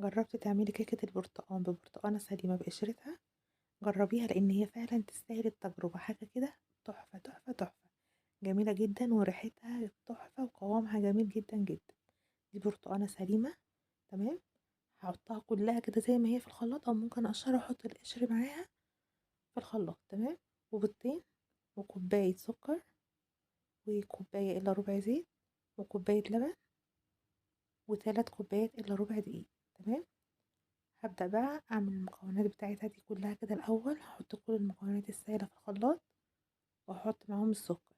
جربتي تعملي كيكة البرتقال ببرتقانة سليمة بقشرتها؟ جربيها لأن هي فعلا تستاهل التجربة. حاجة كده تحفة تحفة تحفة، جميلة جدا وريحتها تحفة وقوامها جميل جدا جدا. دي برتقانة سليمة، تمام. هحطها كلها كده زي ما هي في الخلاط، أو ممكن أقشرها وأحط القشر معاها في الخلاط، تمام. وبيضتين، وكوباية سكر، وكوباية إلا ربع زيت، وكوباية لبن، وثلاث كوبايات إلا ربع دقيق، تمام. هبدأ بقى أعمل المكونات بتاعتها دي كلها كده. الأول هحط كل المكونات السائلة في الخلاط، وهحط معاهم السكر،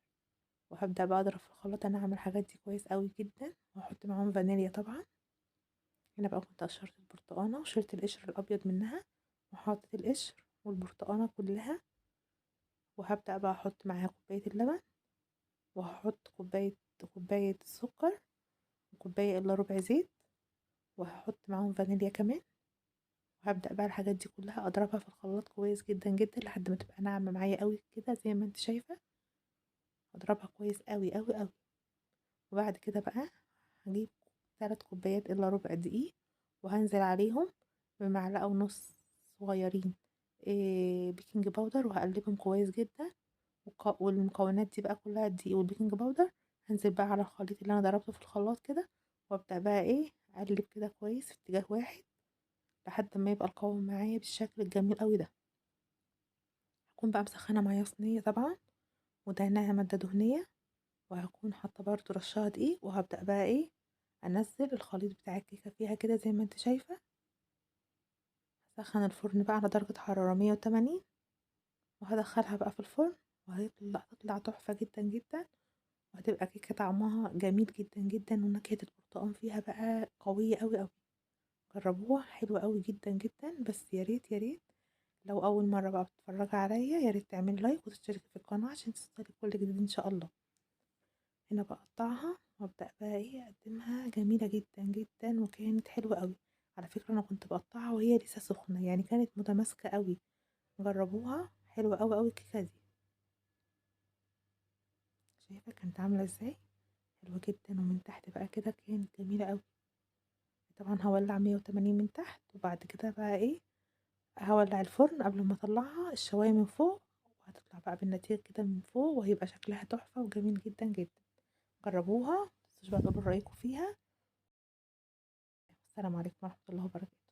وهبدأ بقى أضرب في الخلاط. أنا هعمل الحاجات دي كويس قوي جدا، وهحط معاهم فانيليا طبعا. هنا بقى كنت قشرت البرتقانة وشلت القشر الأبيض منها، وحطيت القشر والبرتقانة كلها، وهبدأ بقى أحط معاها كوباية اللبن، وهحط كوباية السكر، وكوباية إلا ربع زيت، وهحط معاهم فانيليا كمان. وهبدأ بقى الحاجات دي كلها أضربها في الخلاط كويس جدا جدا لحد ما تبقى ناعمة معايا قوي كده زي ما انت شايفة. أضربها كويس قوي قوي قوي. وبعد كده بقى هجيب 3 كوبايات إلا ربع دقيق، وهنزل عليهم بمعلقة ونص صغيرين بيكنج باودر، وهقلبهم كويس جدا. والمكونات دي بقى كلها، الدقيق والبيكنج باودر، هنزل بقى على الخليط اللي انا ضربته في الخلاط كده، وابدأ بقى اقلب كده كويس في اتجاه واحد لحد ما يبقى القوام معايا بالشكل الجميل قوي ده. هكون بقى مسخنة معايا صينية طبعا، ودهنها مادة دهنية، وهكون حاطة برضو رشها دقيق، وهبدأ بقى انزل الخليط بتاع الكيكة فيها كده زي ما انت شايفة. هسخن الفرن بقى على درجة حرارة 180، وهدخلها بقى في الفرن، تطلع تحفة جدا جدا. وهتبقى كيكة طعمها جميل جدا جدا، ونكهة البرتقال فيها بقى قوية قوي قوي. جربوها، حلوة قوي جدا جدا. بس يا ريت يا ريت لو أول مرة بقى بتتفرجي عليا، يا ريت تعملي لايك وتشتركي في القناة عشان توصلك كل جديد إن شاء الله. هنا بقطعها وابدأ بقى اقدمها. جميلة جدا جدا وكانت حلوة قوي. على فكرة انا كنت بقطعها وهي لسه سخنة، يعني كانت متماسكة قوي. جربوها، حلوة قوي قوي الكيكة دي. شايفة كانت عاملة ازاي؟ حلوة جدا. ومن تحت بقى كده كانت جميلة قوي. طبعا هولع 180 من تحت، وبعد كده بقى هولع الفرن قبل ما اطلعها الشواية من فوق، وهتطلع بقى بالنتيجة كده من فوق، وهيبقى شكلها تحفة وجميل جدا جدا. جربوها، متنسوش بقى تقولوا رأيكم فيها. السلام عليكم ورحمة الله وبركاته.